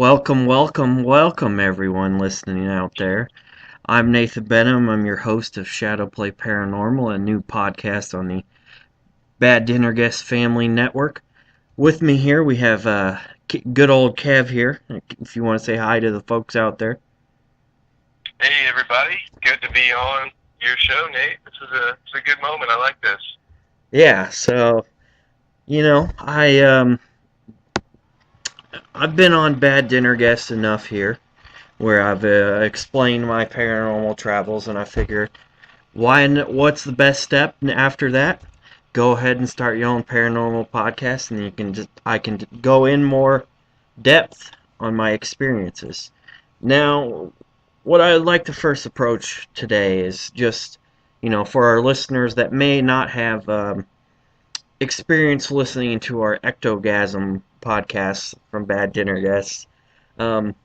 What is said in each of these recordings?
Welcome, welcome, welcome, everyone listening out there. I'm Nathan Benham. I'm your host of Shadow Play Paranormal, a new podcast on the Bad Dinner Guest Family Network. With me here, we have good old Kev here. If you want to say hi to the folks out there. Hey everybody, good to be on your show, Nate. It's a good moment. I like this. Yeah, so I've been on Bad Dinner Guest enough here, where I've explained my paranormal travels, and I figure what's the best step after that? Go ahead and start your own paranormal podcast, and I can go in more depth on my experiences. Now, what I'd like to first approach today is just, for our listeners that may not have experience listening to our ectogasm podcast from Bad Dinner Guests. Um,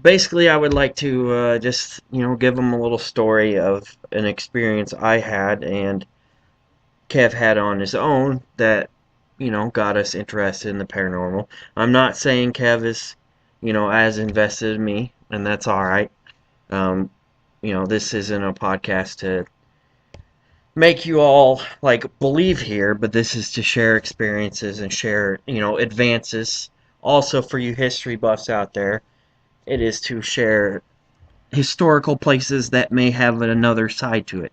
Basically, I would like to just, give them a little story of an experience I had and Kev had on his own that, got us interested in the paranormal. I'm not saying Kev is, as invested in me, and that's all right. Um, this isn't a podcast to make you all like believe here, but this is to share experiences and share, advances. Also, for you history buffs out there, it is to share historical places that may have another side to it.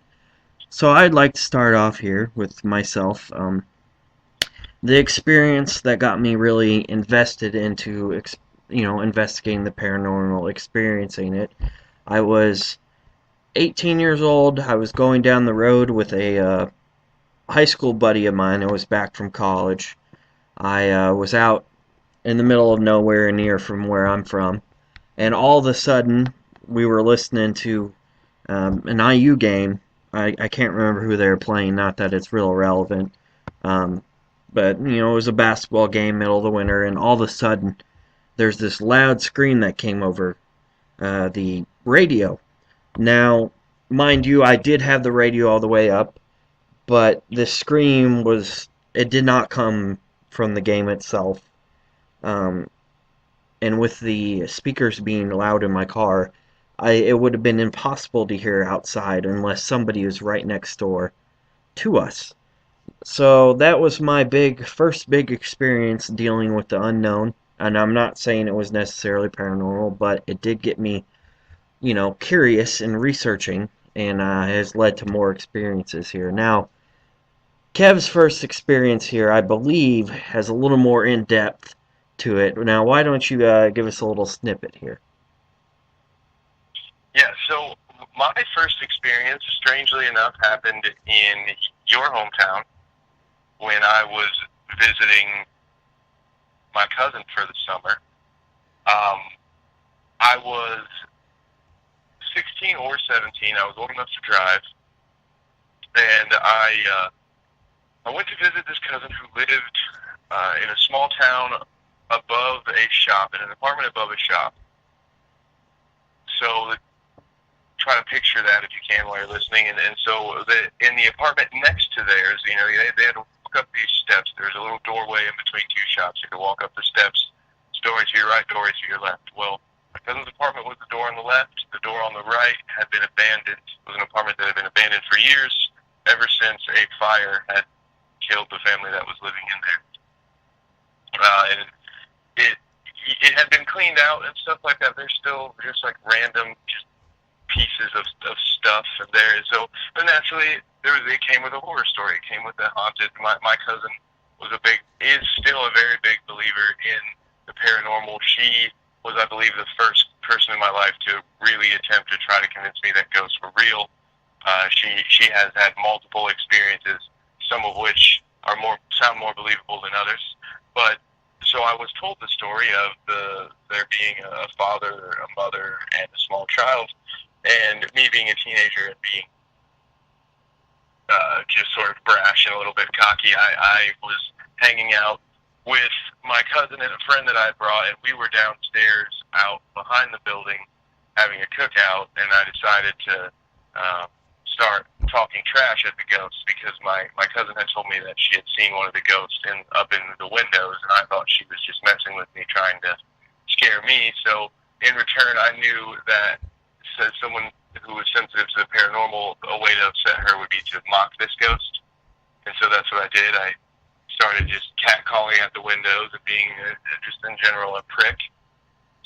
So I'd like to start off here with myself. The experience that got me really invested into, investigating the paranormal, experiencing it. I was 18 years old. I was going down the road with a high school buddy of mine. I was back from college. I was out in the middle of nowhere near from where I'm from, and all of a sudden we were listening to an IU game. I can't remember who they were playing. Not that it's real relevant. Um, but it was a basketball game, middle of the winter, and all of a sudden there's this loud scream that came over the radio. Now, mind you, I did have the radio all the way up, but this scream it did not come from the game itself. Um, and with the speakers being loud in my car, it would have been impossible to hear outside unless somebody was right next door to us. So that was my first big experience dealing with the unknown. And I'm not saying it was necessarily paranormal, but it did get me, curious and researching, and has led to more experiences here. Now, Kev's first experience here, I believe, has a little more in depth to it. Now, why don't you give us a little snippet here? Yeah, so my first experience, strangely enough, happened in your hometown when I was visiting my cousin for the summer. I was 16 or 17. I was old enough to drive, and I went to visit this cousin who lived in a small town above a shop, in an apartment above a shop. So try to picture that if you can while you're listening. And so in the apartment next to theirs, they had to walk up these steps. There's a little doorway in between two shops. You could walk up the steps, story to your right, story to your left. Well, my cousin's apartment was the door on the left. The door on the right had been abandoned. It was an apartment that had been abandoned for years, ever since a fire had killed the family that was living in there. And it had been cleaned out and stuff like that. There's still just like random just pieces of stuff there. So, but naturally, it came with a horror story. It came with a haunted. My cousin is still a very big believer in the paranormal. She was, I believe, the first person in my life to really attempt to try to convince me that ghosts were real. She has had multiple experiences, some of which sound more believable than others. But so I was told the story of there being a father, a mother, and a small child. And me being a teenager and being just sort of brash and a little bit cocky, I was hanging out with my cousin and a friend that I brought, and we were downstairs out behind the building having a cookout, and I decided to start talking trash at the ghosts because my cousin had told me that she had seen one of the ghosts up in the windows, and I thought she was just messing with me, trying to scare me. So in return, I knew that someone who was sensitive to the paranormal, a way to upset her would be to mock this ghost. And so that's what I did. I started just catcalling at the windows and being just in general a prick.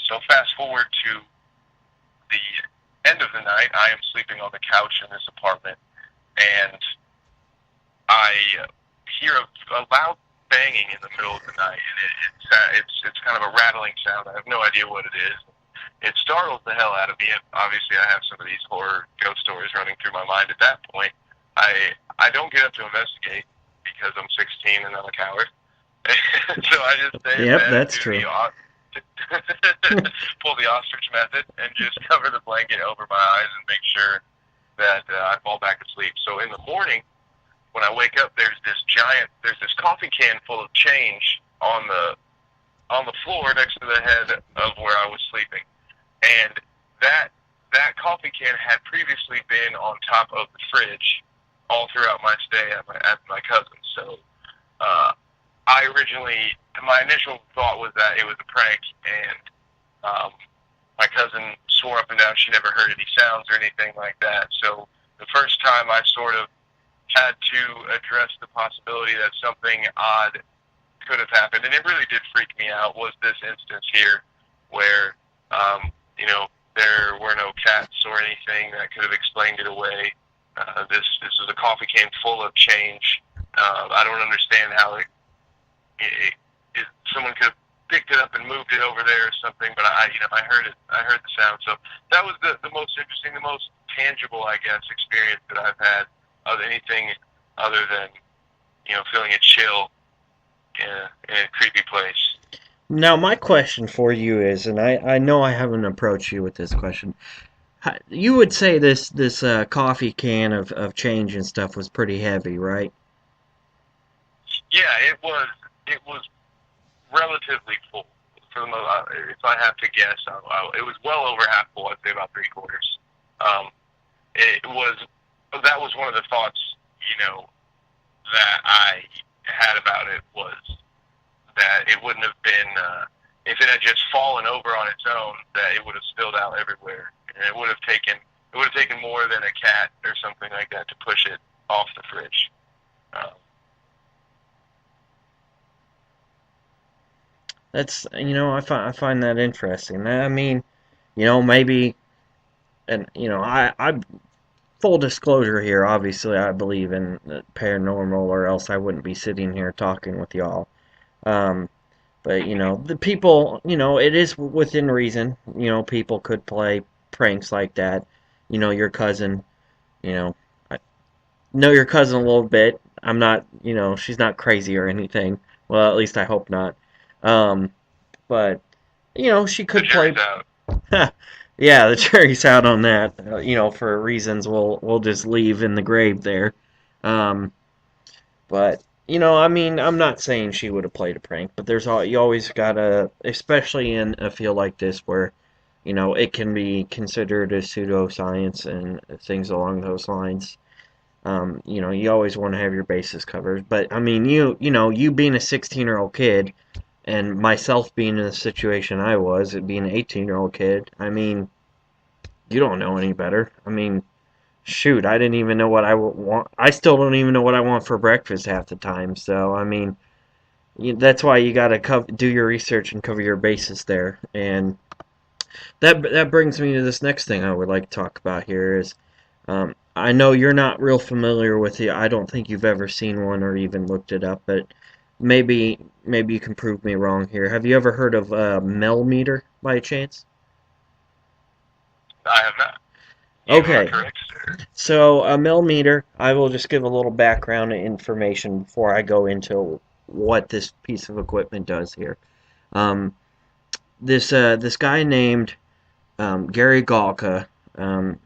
So fast forward to the end of the night, I am sleeping on the couch in this apartment, and I hear a loud banging in the middle of the night, and it's kind of a rattling sound. I have no idea what it is. It startles the hell out of me. Obviously, I have some of these horror ghost stories running through my mind at that point. I don't get up to investigate because I'm 16 and I'm a coward. So I just stay in Yep, bed and that's true. pull the ostrich method and just cover the blanket over my eyes and make sure that I fall back asleep. So in the morning, when I wake up, there's this coffee can full of change on the floor next to the head of where I was sleeping, and that coffee can had previously been on top of the fridge all throughout my stay at my cousin's. So my initial thought was that it was a prank, and my cousin swore up and down she never heard any sounds or anything like that. So the first time I sort of had to address the possibility that something odd could have happened, and it really did freak me out, was this instance here where, there were no cats or anything that could have explained it away. This was a coffee can full of change. I don't understand how someone could have picked it up and moved it over there or something, but I heard it. I heard the sound. So that was the most interesting, the most tangible, I guess, experience that I've had of anything other than, feeling a chill in a creepy place. Now, my question for you is, and I know I haven't approached you with this question. You would say this coffee can of change and stuff was pretty heavy, right? Yeah, it was relatively full. For the most, if I have to guess, it was well over half full. I'd say about 3/4. It was that was one of the thoughts, that I had about it, was that it wouldn't have been if it had just fallen over on its own, that it would have spilled out everywhere, and it would have taken more than a cat or something like that to push it off the fridge. Um, That's I find that interesting. I mean, maybe, and I full disclosure here. Obviously, I believe in the paranormal, or else I wouldn't be sitting here talking with y'all. Um, but the people, it is within reason. People could play pranks like that. Your cousin. I know your cousin a little bit. I'm not, she's not crazy or anything. Well, at least I hope not. Um, but she the could play. jury's out. Yeah, the jury's out on that. For reasons we'll just leave in the grave there. Um, but I mean, I'm not saying she would have played a prank, but you always gotta, especially in a field like this where it can be considered as pseudoscience and things along those lines. You always want to have your bases covered. But I mean, you being a 16-year-old kid, and myself being in the situation I was, being an 18-year-old kid. I mean, you don't know any better. I mean, shoot, I didn't even know what I want. I still don't even know what I want for breakfast half the time. So I mean, that's why you gotta do your research and cover your bases there. And that brings me to this next thing I would like to talk about here is, I know you're not real familiar with it. I don't think you've ever seen one or even looked it up, but maybe you can prove me wrong here. Have you ever heard of a Mel meter by chance? I have not. You are Okay, correct, sir. so a millimeter, I will just give a little background information before I go into what this piece of equipment does here. Um, this guy named Gary Galka,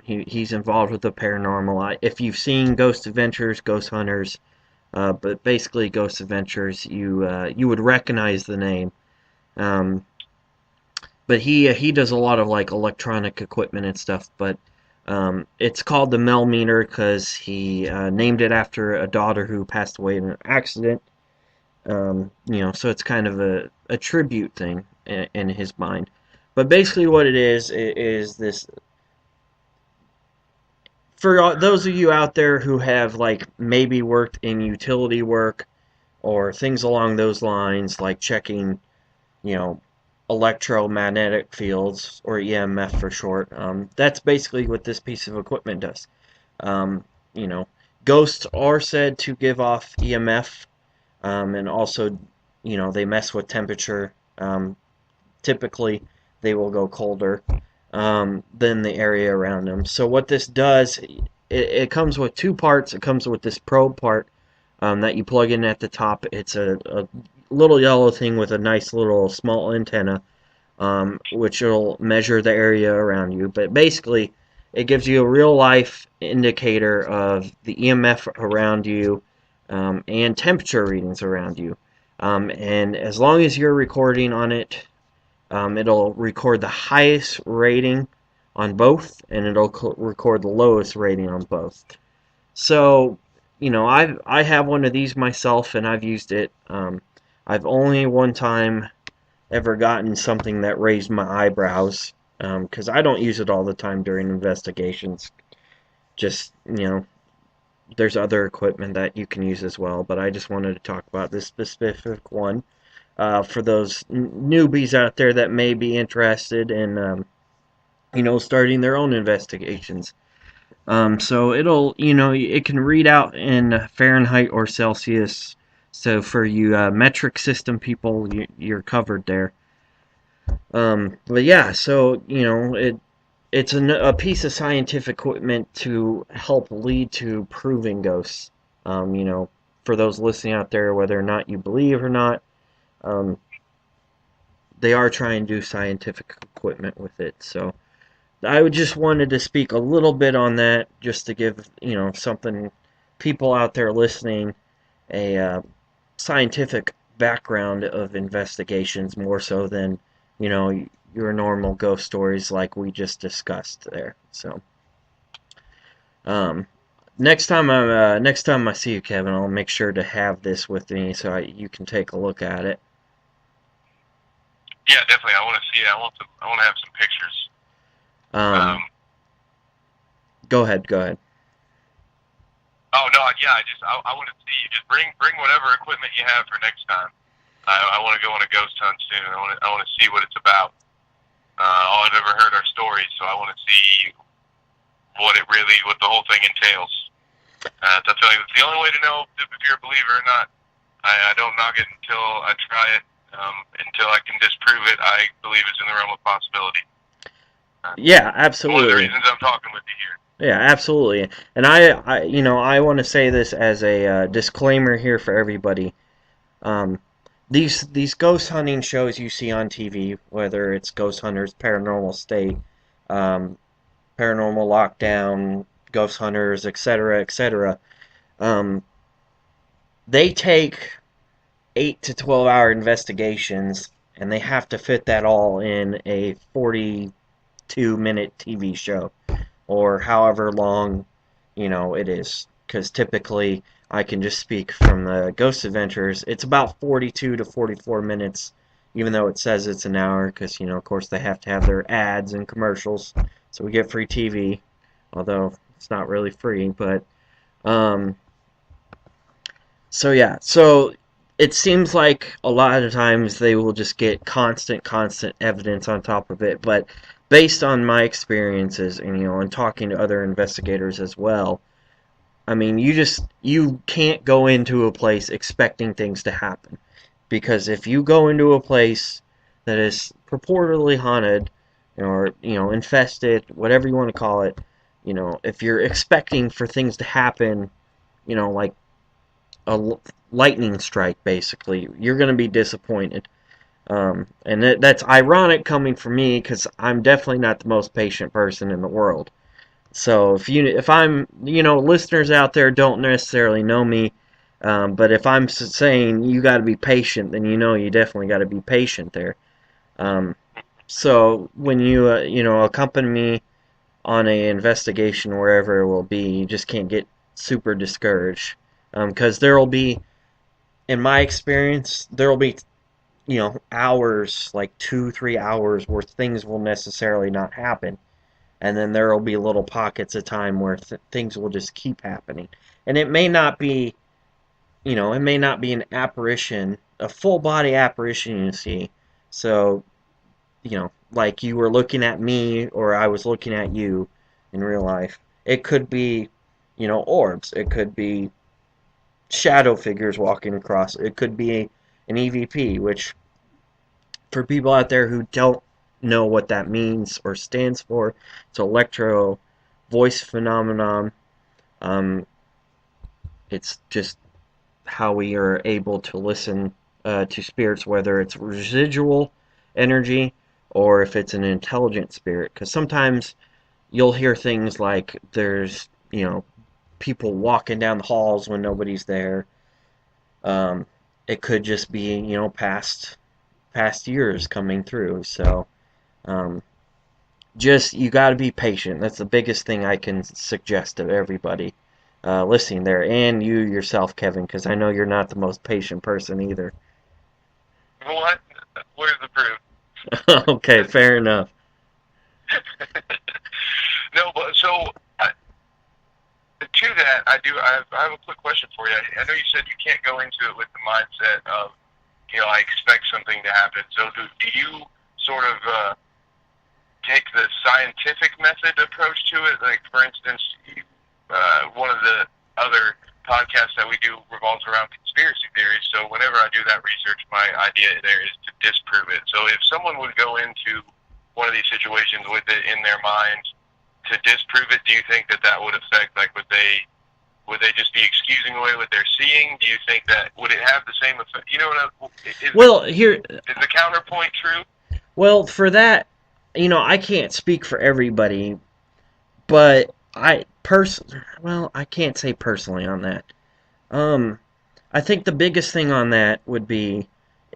he's involved with the paranormal. If you've seen Ghost Adventures, Ghost Hunters, but basically Ghost Adventures, you would recognize the name. Um, but he does a lot of like electronic equipment and stuff. But it's called the Mel meter because he named it after a daughter who passed away in an accident. So it's kind of a tribute thing. in his mind. But basically, what it is this. For those of you out there who have like maybe worked in utility work or things along those lines, like checking, you know, electromagnetic fields, or EMF for short, that's basically what this piece of equipment does. Um, you know, ghosts are said to give off EMF, and also, they mess with temperature. Typically, they will go colder than the area around them. So what this does, it comes with two parts. It comes with this probe part that you plug in at the top. It's a little yellow thing with a nice little small antenna, which will measure the area around you. But basically, it gives you a real life indicator of the EMF around you, and temperature readings around you. And as long as you're recording on it, it'll record the highest rating on both, and it'll record the lowest rating on both. So, I have one of these myself, and I've used it. I've only one time ever gotten something that raised my eyebrows, because I don't use it all the time during investigations. Just, there's other equipment that you can use as well, but I just wanted to talk about this specific one for those newbies out there that may be interested in, starting their own investigations. So it can read out in Fahrenheit or Celsius. So for you metric system people, you're covered there. But yeah, so it's a piece of scientific equipment to help lead to proving ghosts. For those listening out there, whether or not you believe or not, um, they are trying to do scientific equipment with it. So I would just wanted to speak a little bit on that, just to give something people out there listening a scientific background of investigations, more so than your normal ghost stories like we just discussed there. So um, next time I see you, Kevin, I'll make sure to have this with me so you can take a look at it. Yeah, definitely. I want to see it. I want to have some pictures. Um, Go ahead. Go ahead. Oh no, yeah. I want to see. Just bring whatever equipment you have for next time. I want to go on a ghost hunt soon. I want to see what it's about. All I've ever heard are stories, so I want to see what the whole thing entails. I feel like it's the only way to know if you're a believer or not. I don't knock it until I try it. Until I can disprove it, I believe it's in the realm of possibility. Yeah, absolutely. One of the reasons I'm talking with you here. Yeah, absolutely. And I want to say this as a disclaimer here for everybody. Um, these ghost hunting shows you see on TV, whether it's Ghost Hunters, Paranormal State, um, Paranormal Lockdown, Ghost Hunters, etc., etc., um, they take 8 to 12 hour investigations, and they have to fit that all in a 42-minute TV show, or however long it is. Because typically, I can just speak from the Ghost Adventures, it's about 42 to 44 minutes, even though it says it's an hour, because of course they have to have their ads and commercials, so we get free TV, although it's not really free. But um, so yeah, so it seems like a lot of times they will just get constant evidence on top of it. But based on my experiences, and talking to other investigators as well, I mean, you can't go into a place expecting things to happen, because if you go into a place that is purportedly haunted, or infested, whatever you want to call it, if you're expecting for things to happen, like a lightning strike, basically, you're going to be disappointed. And that's ironic coming from me, because I'm definitely not the most patient person in the world. So if I'm, listeners out there don't necessarily know me, but if I'm saying you got to be patient, then you definitely got to be patient there. Um, so when you accompany me on a investigation wherever it will be, you just can't get super discouraged, because there will be, in my experience, there will be hours, like 2, 3 hours, where things will necessarily not happen. And then there will be little pockets of time where things will just keep happening. And it may not be an apparition, a full body apparition you see. So, like you were looking at me or I was looking at you in real life. It could be, orbs. It could be shadow figures walking across. It could be an EVP, which for people out there who don't know what that means or stands for, it's electro voice phenomenon. Um, it's just how we are able to listen to spirits, whether it's residual energy or if it's an intelligent spirit. Because sometimes you'll hear things like there's, people walking down the halls when nobody's there. Um, it could just be, past years coming through. So, um, just you got to be patient. That's the biggest thing I can suggest to everybody listening there, and you yourself, Kevin, because I know you're not the most patient person either. What? Where's the proof? Okay, fair enough. No, but so to that, I have a quick question for you. I know you said you can't go into it with the mindset of, I expect something to happen. So do you sort of take the scientific method approach to it? Like, for instance, one of the other podcasts that we do revolves around conspiracy theories. So whenever I do that research, my idea there is to disprove it. So if someone would go into one of these situations with it in their mind to disprove it, do you think that that would affect, like, would they just be excusing away what they're seeing? Do you think that would it have the same effect? You know what? Well, here, Is the counterpoint true? well, for that, I can't speak for everybody, but I can't say personally on that. Um, I think the biggest thing on that would be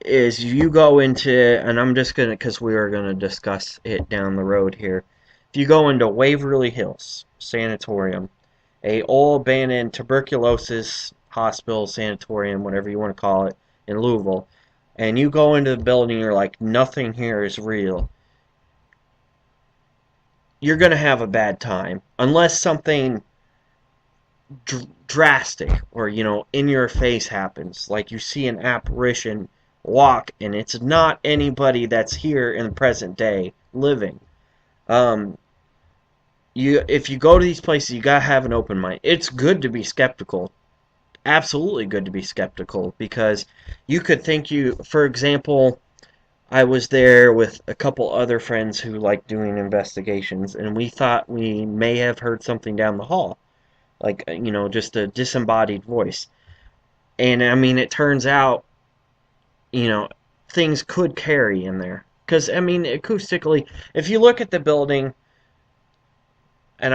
is you go into, and I'm just gonna, because we are gonna discuss it down the road here. If you go into Waverly Hills Sanatorium, a old abandoned tuberculosis hospital, sanatorium, whatever you want to call it, in Louisville, and you go into the building, you're like, nothing here is real. You're gonna have a bad time unless something drastic or in your face happens, like you see an apparition walk and it's not anybody that's here in the present day living. um if you go to these places, you gotta have an open mind. It's good to be skeptical, absolutely good to be skeptical, because you could think for example, I was there with a couple other friends who like doing investigations, and we thought we may have heard something down the hall, like just a disembodied voice. And I mean, it turns out, you know, things could carry in there. Because, I mean, acoustically, if you look at the building, and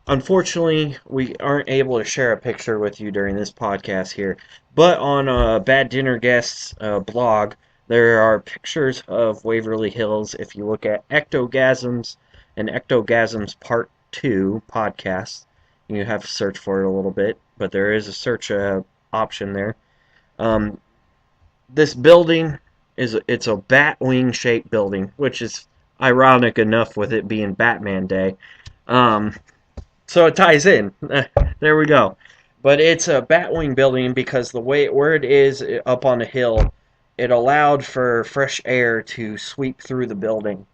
unfortunately, we aren't able to share a picture with you during this podcast here, but on Bad Dinner Guests blog, there are pictures of Waverly Hills. If you look at Ectogasms and Ectogasms Part 2 podcast, you have to search for it a little bit, but there is a search option there. Um, this building it's a bat wing shaped building, which is ironic enough with it being Batman Day. Um, so it ties in. There we go. But it's a batwing building because the way where it is up on a hill, it allowed for fresh air to sweep through the building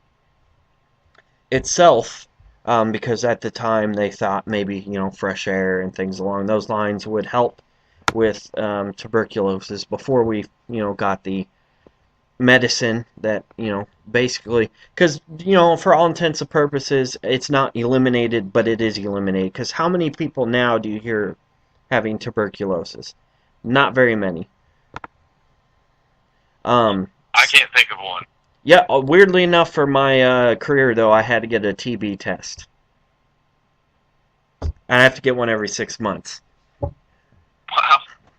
itself. Because at the time they thought maybe fresh air and things along those lines would help with tuberculosis before we got the medicine that basically, because for all intents and purposes it's not eliminated, but it is eliminated. Because how many people now do you hear having tuberculosis? Not very many. I can't think of one. Yeah, weirdly enough, for my career though, I had to get a TB test. I have to get one every 6 months. Wow.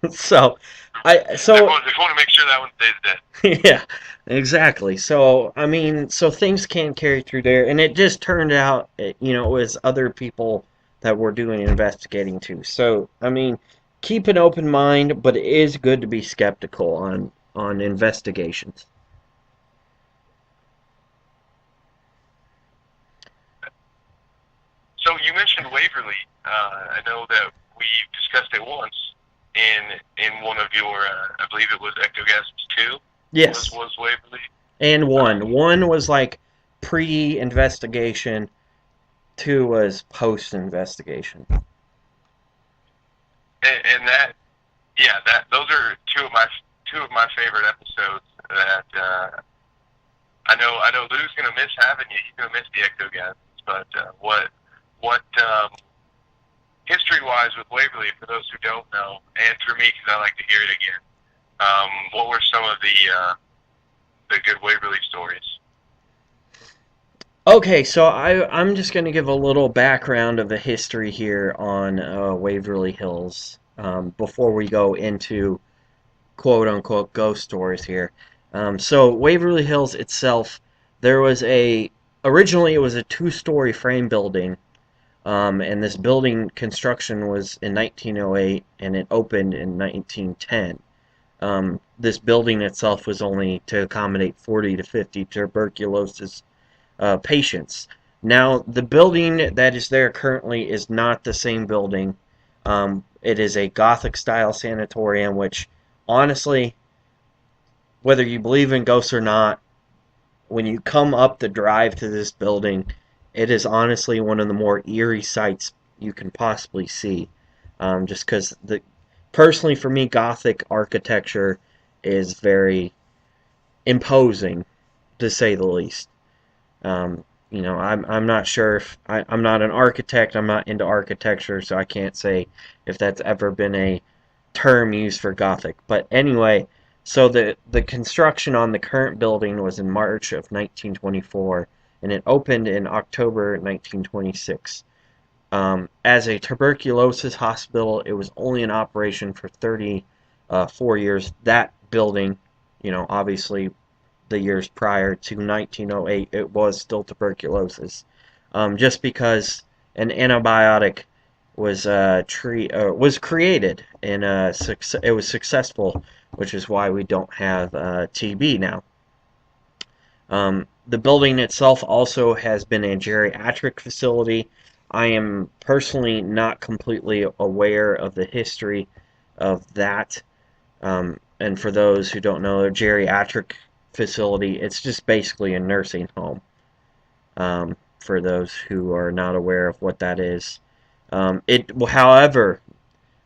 So They want to make sure that one stays dead. yeah, exactly. So, I mean, so things can carry through there, and it just turned out, it was other people that were doing investigating too. So, I mean, keep an open mind, but it is good to be skeptical on on investigations. So you mentioned Waverly. I know that we discussed it once in one of your, I believe it was Ectogasms 2, Yes, was Waverly. and Um, one was like pre-investigation, two was post-investigation. and that, yeah, that those are two of my favorite episodes. That I know Lou's gonna miss having you. He's gonna miss the Ectogasms, but what history wise with Waverly, for those who don't know, and for me because I like to hear it again. What were some of the good Waverly stories? Okay, so I'm just going to give a little background of the history here on Waverly Hills before we go into quote unquote ghost stories here. So Waverly Hills itself, there was originally it was a two-story frame building, and this building construction was in 1908 and it opened in 1910. This building itself was only to accommodate 40 to 50 tuberculosis patients. Now, the building that is there currently is not the same building. It is a Gothic style sanatorium, which honestly, whether you believe in ghosts or not, when you come up the drive to this building, it is honestly one of the more eerie sights you can possibly see. Just because personally for me, Gothic architecture is very imposing, to say the least. I'm not sure if I'm not an architect. I'm not into architecture, so I can't say if that's ever been a term used for Gothic. But anyway, so the construction on the current building was in March of 1924, and it opened in October 1926. As a tuberculosis hospital, it was only in operation for 34 years. That building, obviously the years prior to 1908, it was still tuberculosis. Just because an antibiotic was created and it was successful, which is why we don't have TB now. The building itself also has been a geriatric facility. I am personally not completely aware of the history of that. And for those who don't know, a geriatric facility, it's just basically a nursing home. For those who are not aware of what that is, however,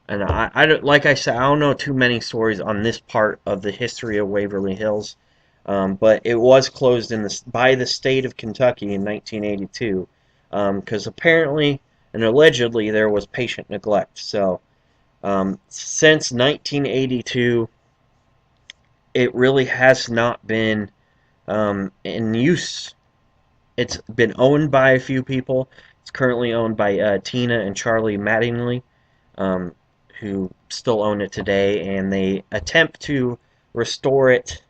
and like I said, I don't know too many stories on this part of the history of Waverly Hills, but it was closed by the state of Kentucky in 1982, because apparently and allegedly there was patient neglect. So since 1982, it really has not been in use. It's been owned by a few people. It's currently owned by Tina and Charlie Mattingly, um, who still own it today, and they attempt to restore it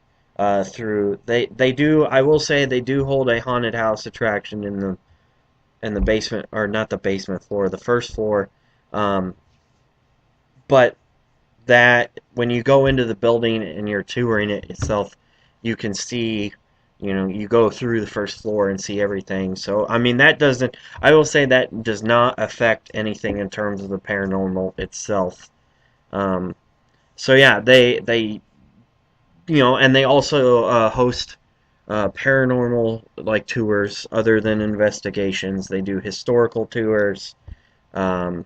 through. They do. I will say they do hold a haunted house attraction in the basement, or not the basement floor, the first floor. Um, but that when you go into the building and you're touring it itself, you can see, you go through the first floor and see everything. So, I mean, that doesn't, I will say that does not affect anything in terms of the paranormal itself. Um, so yeah, and they also host paranormal like tours other than investigations. They do historical tours. Um,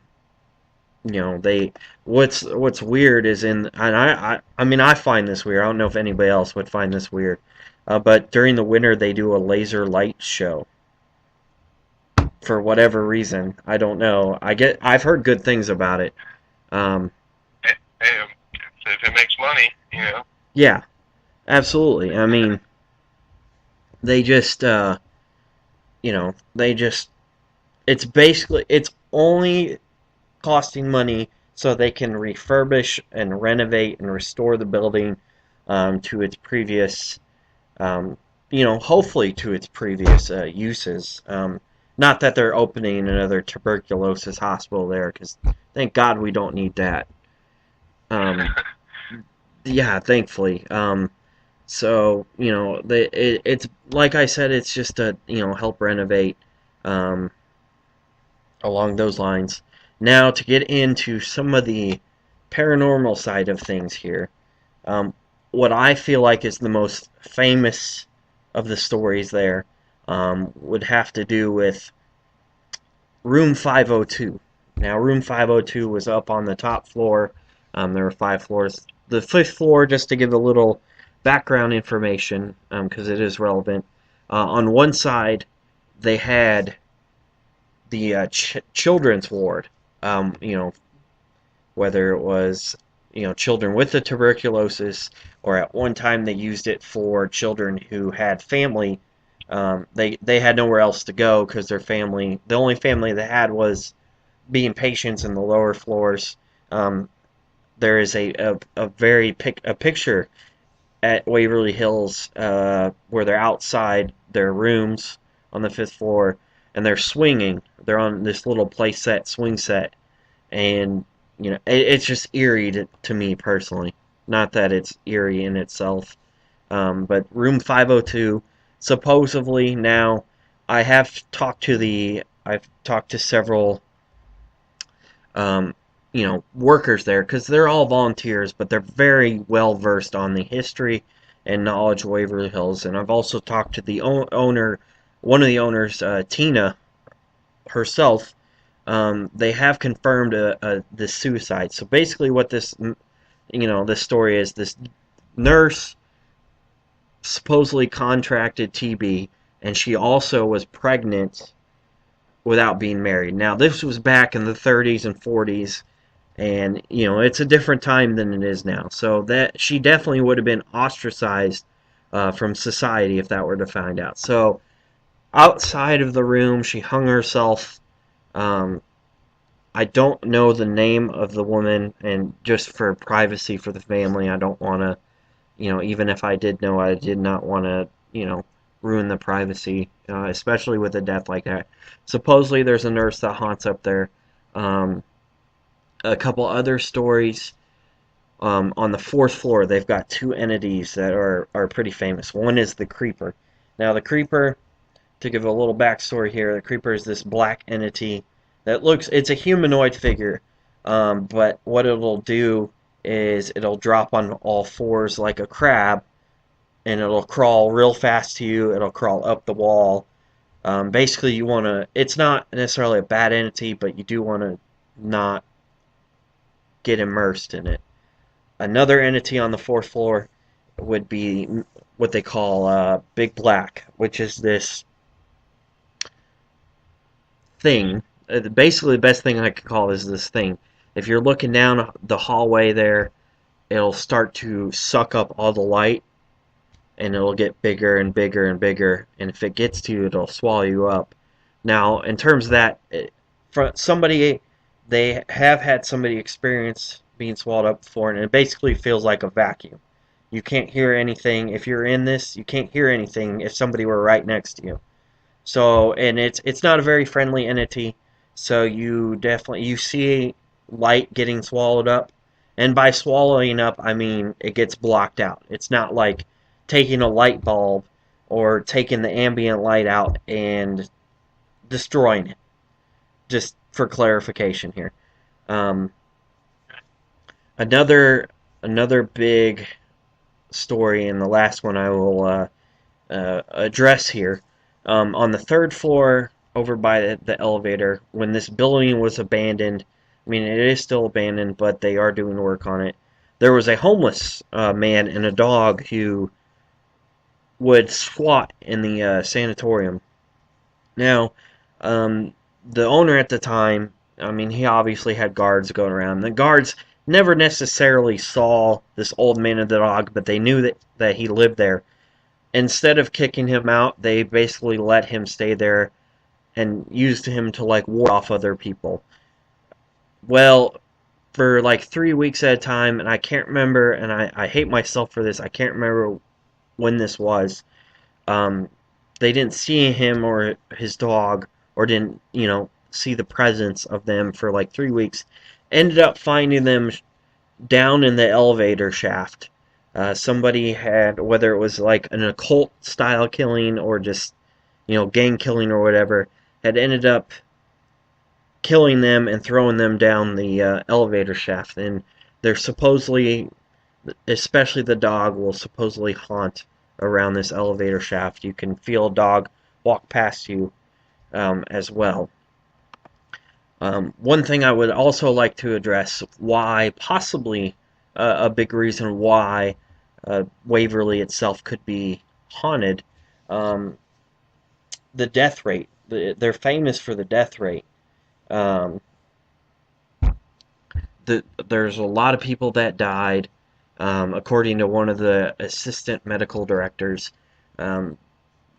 they what's weird is and I mean I find this weird. I don't know if anybody else would find this weird, but during the winter they do a laser light show for whatever reason. I don't know. I've heard good things about it. Um, Hey, if it makes money, yeah, absolutely. I mean, they just they just it's only costing money so they can refurbish and renovate and restore the building to its previous, um, hopefully to its previous uses. Not that they're opening another tuberculosis hospital there, because thank God we don't need that. Um, yeah, thankfully. So it's like I said, it's just to help renovate um, along those lines. Now to get into some of the paranormal side of things here, um, what I feel like is the most famous of the stories there would have to do with Room 502. Now, Room 502 was up on the top floor. There were 5 floors. The fifth floor, just to give a little background information, because it is relevant, on one side they had the children's ward. Whether it was children with the tuberculosis, or at one time they used it for children who had family. They had nowhere else to go because the only family they had was being patients in the lower floors. Um, there is a picture at Waverly Hills where they're outside their rooms on the fifth floor and they're swinging. They're on this little play set, swing set, and it's just eerie to me personally. Not that it's eerie in itself, but Room 502, supposedly now, I've talked to several um, workers there because they're all volunteers, but they're very well versed on the history and knowledge of Waverly Hills. And I've also talked to the owner, one of the owners, Tina herself. They have confirmed this suicide. So basically, what this story is: this nurse supposedly contracted TB, and she also was pregnant without being married. Now, this was back in the 30s and 40s, and it's a different time than it is now. So that she definitely would have been ostracized from society if that were to find out. So outside of the room, she hung herself. Um, I don't know the name of the woman, and just for privacy for the family, I don't want to, even if I did know, I did not want to, ruin the privacy, especially with a death like that. Supposedly, there's a nurse that haunts up there. Um, a couple other stories. On the fourth floor, they've got two entities that are pretty famous. One is the Creeper. Now, the Creeper, to give a little backstory here, the Creeper is this black entity it's a humanoid figure, but what it'll do is it'll drop on all fours like a crab, and it'll crawl real fast to you. It'll crawl up the wall. Basically, it's not necessarily a bad entity, but you do want to not get immersed in it. Another entity on the fourth floor would be what they call Big Black, which is this thing. Basically, the best thing I could call is this thing. If you're looking down the hallway there, it'll start to suck up all the light, and it'll get bigger and bigger and bigger. And if it gets to you, it'll swallow you up. Now, in terms of that, for somebody, they have had somebody experience being swallowed up before, and it basically feels like a vacuum. You can't hear anything. If you're in this, you can't hear anything if somebody were right next to you. So, and it's not a very friendly entity. So you see light getting swallowed up, and by swallowing up, I mean it gets blocked out. It's not like taking a light bulb or taking the ambient light out and destroying it. Just for clarification here. Um, another big story, and the last one I will address here. On the third floor, over by the elevator, when this building was abandoned, I mean, it is still abandoned, but they are doing work on it. There was a homeless man and a dog who would squat in the sanatorium. Now, the owner at the time, I mean, he obviously had guards going around. The guards never necessarily saw this old man and the dog, but they knew that he lived there. Instead of kicking him out, they basically let him stay there and used him to like ward off other people. Well, for like 3 weeks at a time, and I can't remember, and I hate myself for this, I can't remember when this was. Um, they didn't see him or his dog, or didn't, see the presence of them for like 3 weeks. Ended up finding them down in the elevator shaft. Somebody had, whether it was like an occult style killing or just, gang killing or whatever, had ended up killing them and throwing them down the elevator shaft. And they're supposedly, especially the dog, will supposedly haunt around this elevator shaft. You can feel a dog walk past you as well. One thing I would also like to address why, possibly a big reason why Waverly itself could be haunted, um, the death rate. They're famous for the death rate. Um, there's a lot of people that died, according to one of the assistant medical directors. Um,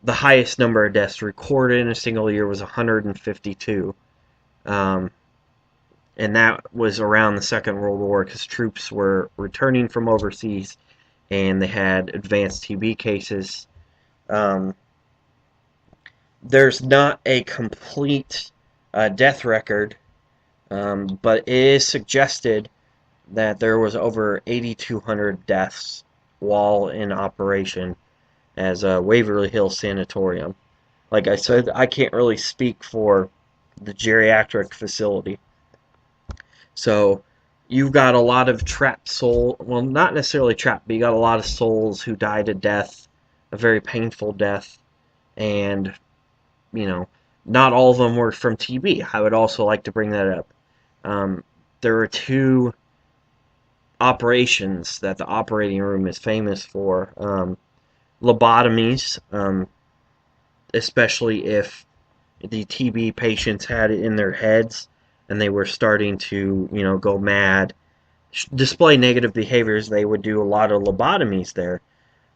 the highest number of deaths recorded in a single year was 152. Um, and that was around the Second World War because troops were returning from overseas and they had advanced TB cases. Um, there's not a complete death record, but it is suggested that there was over 8,200 deaths while in operation as a Waverly Hills Sanatorium. Like I said, I can't really speak for the geriatric facility. So you've got a lot of trapped soul, well, not necessarily trapped, but you got a lot of souls who died a death, a very painful death, and you know, not all of them were from TB. I would also like to bring that up. Um, there are two operations that the operating room is famous for. Lobotomies, especially if the TB patients had it in their heads and they were starting to, go mad, display negative behaviors, they would do a lot of lobotomies there,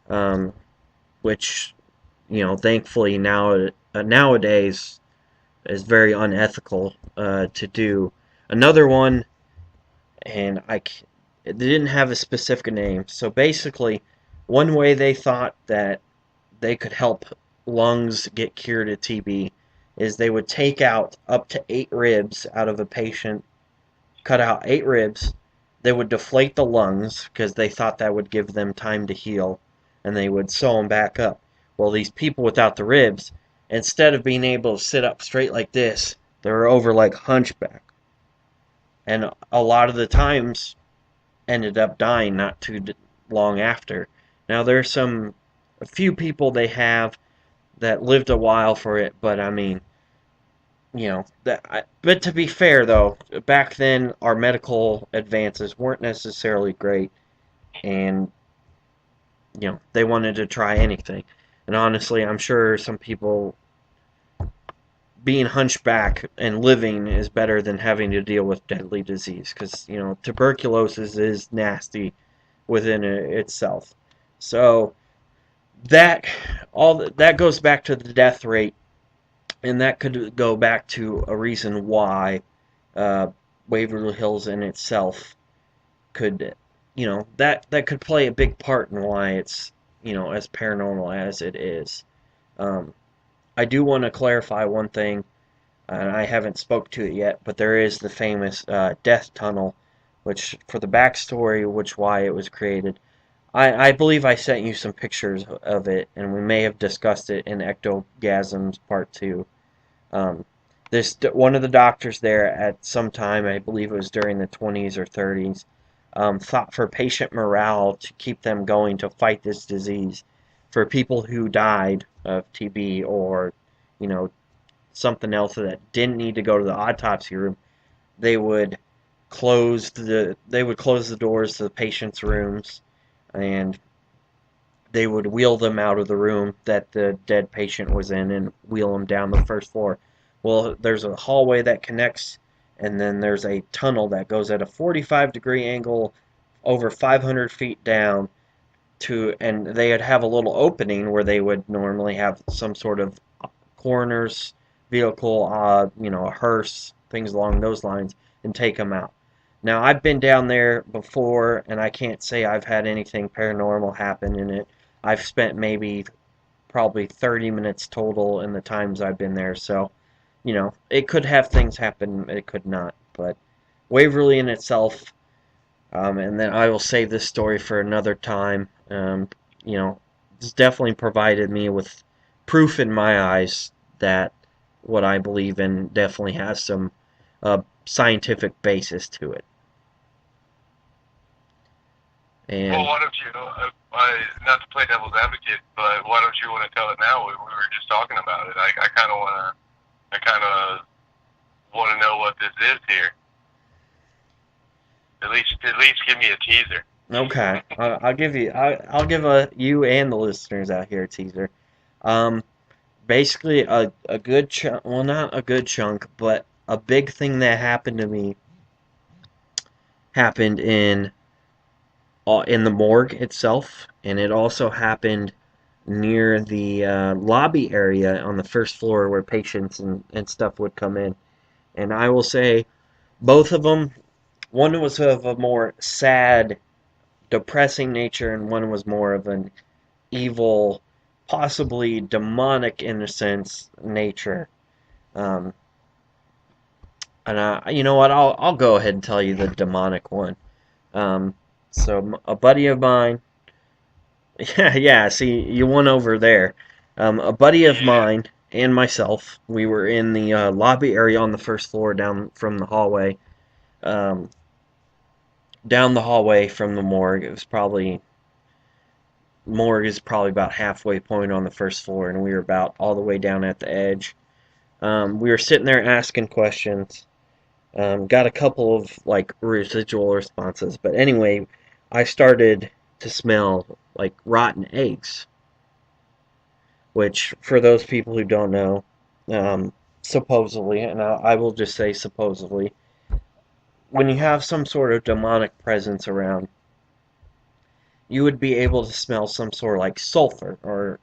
um, which, thankfully nowadays is very unethical to do. Another one, and it didn't have a specific name. So basically, one way they thought that they could help lungs get cured of TB is they would take out up to 8 ribs out of a patient, cut out 8 ribs. They would deflate the lungs because they thought that would give them time to heal, and they would sew them back up. Well, these people without the ribs, instead of being able to sit up straight like this, they were over like hunchback. And a lot of the times ended up dying not too long after. Now there's a few people they have that lived a while for it, but I mean, but to be fair though, back then our medical advances weren't necessarily great, and they wanted to try anything. And honestly, I'm sure some people being hunchback and living is better than having to deal with deadly disease because tuberculosis is nasty within itself. So that that goes back to the death rate, and that could go back to a reason why uh, Waverly Hills in itself could, that could play a big part in why it's as paranormal as it is. Um, I do want to clarify one thing, and I haven't spoke to it yet, but there is the famous death tunnel, which for the backstory, which why it was created. I believe I sent you some pictures of it, and we may have discussed it in Ectogasms Part 2. Um, this one of the doctors there at some time, I believe it was during the 20s or 30s, thought for patient morale to keep them going to fight this disease. For people who died of TB or, you know, something else that didn't need to go to the autopsy room, they would close the doors to the patient's rooms, and they would wheel them out of the room that the dead patient was in and wheel them down the first floor. Well, there's a hallway that connects, and then there's a tunnel that goes at a 45-degree angle over 500 feet down and they'd have a little opening where they would normally have some sort of coroner's vehicle, a hearse, things along those lines, and take them out. Now, I've been down there before, and I can't say I've had anything paranormal happen in it. I've spent probably 30 minutes total in the times I've been there, so, it could have things happen, it could not. But Waverly in itself, And then I will save this story for another time. You know, it's definitely provided me with proof in my eyes that what I believe in definitely has some scientific basis to it. Well, And why don't you, not to play devil's advocate, but why don't you want to tell it now? We were just talking about it. I kind of want to, I kind of want to know what this is here. At least give me a teaser. okay, I'll give you, I'll give you and the listeners out here a teaser. Um, Basically, a good chunk, well, not a good chunk, but a big thing that happened to me happened in the morgue itself, and it also happened near the lobby area on the first floor where patients and stuff would come in. And I will say, both of them, one was of a more sad, depressing nature, and one was more of an evil, possibly demonic in a sense, nature. Um, and you know what? I'll go ahead and tell you the demonic one. Um, so a buddy of mine. Yeah, yeah. See, you won over there. A buddy of Yeah. mine and myself, we were in the lobby area on the first floor, down from the hallway, um, down the hallway from the morgue. It was probably morgue is probably about halfway point on the first floor, and we were about all the way down at the edge. We were sitting there asking questions. Got a couple of like residual responses, but anyway, I started to smell like rotten eggs, which for those people who don't know, supposedly, and I will just say supposedly, when you have some sort of demonic presence around, you would be able to smell some sort of like sulfur or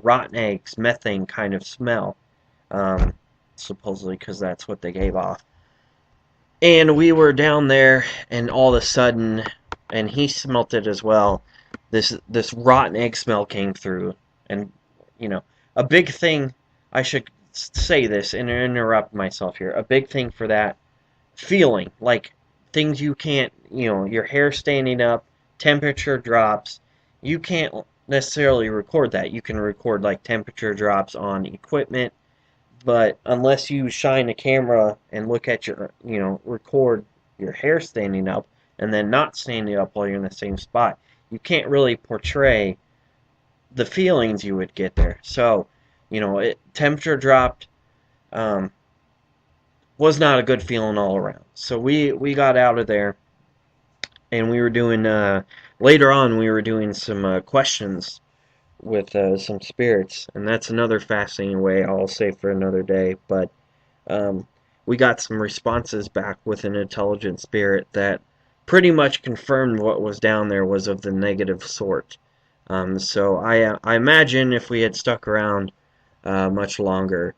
rotten eggs, methane kind of smell, um, supposedly because that's what they gave off. And we were down there, and all of a sudden, and he smelt it as well. This rotten egg smell came through, and you know, a big thing. I should say this and interrupt myself here. A big thing for that feeling, like things you can't, your hair standing up, temperature drops. You can't necessarily record that. You can record like temperature drops on equipment, but unless you shine a camera and look at record your hair standing up and then not standing up while you're in the same spot, you can't really portray the feelings you would get there. So, temperature dropped, um, was not a good feeling all around. So we got out of there, and we were doing later on we were doing some questions with some spirits, and that's another fascinating way I'll save for another day. But um, we got some responses back with an intelligent spirit that pretty much confirmed what was down there was of the negative sort. So I imagine if we had stuck around much longer,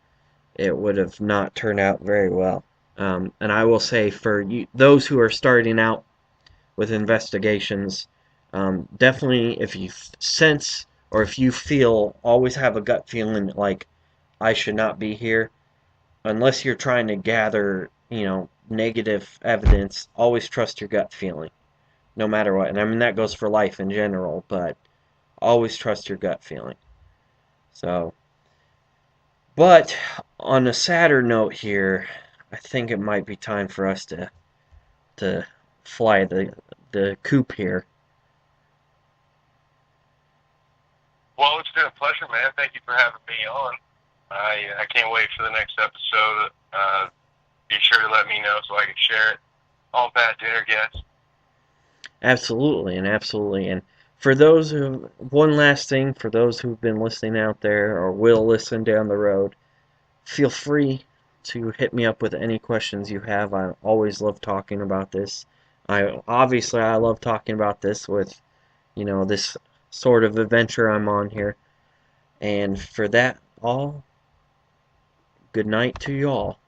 it would have not turned out very well. And I will say for those who are starting out with investigations, definitely if you sense or if you feel, always have a gut feeling like I should not be here, unless you're trying to gather, negative evidence, always trust your gut feeling, no matter what. And I mean, that goes for life in general, but always trust your gut feeling. So, but on a sadder note here, I think it might be time for us to fly the coop here. Well, it's been a pleasure, man. Thank you for having me on. I can't wait for the next episode. Be sure to let me know so I can share it. All bad dinner guests. Absolutely, and absolutely. And for those who, one last thing, for those who've been listening out there or will listen down the road, feel free to hit me up with any questions you have. I always love talking about this. I love talking about this with, this sort of adventure I'm on here. And for that all, good night to you all.